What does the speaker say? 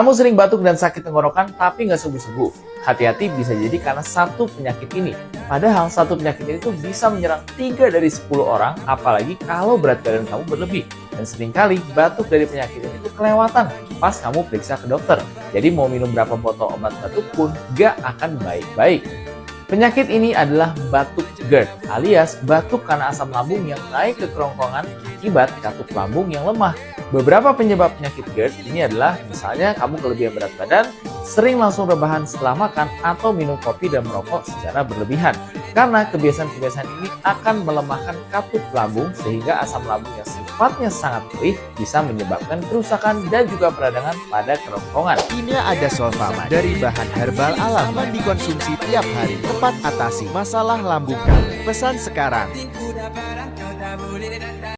Kamu sering batuk dan sakit tenggorokan tapi nggak sembuh-sembuh. Hati-hati, bisa jadi karena satu penyakit ini. Padahal satu penyakit ini tuh bisa menyerang 3 dari 10 orang, apalagi kalau berat badan kamu berlebih. Dan seringkali batuk dari penyakit ini tuh kelewatan pas kamu periksa ke dokter. Jadi mau minum berapa botol obat batuk pun nggak akan baik-baik. Penyakit ini adalah batuk GERD alias batuk karena asam lambung yang naik ke kerongkongan akibat katup lambung yang lemah. Beberapa penyebab penyakit GERD ini adalah misalnya kamu kelebihan berat badan, sering langsung rebahan setelah makan, atau minum kopi dan merokok secara berlebihan. Karena kebiasaan-kebiasaan ini akan melemahkan katup lambung sehingga asam lambung yang sifatnya sangat perih bisa menyebabkan kerusakan dan juga peradangan pada kerongkongan. Ini ada Solvama dari bahan herbal alam, aman dikonsumsi tiap hari, tepat atasi masalah lambung kamu. Pesan sekarang.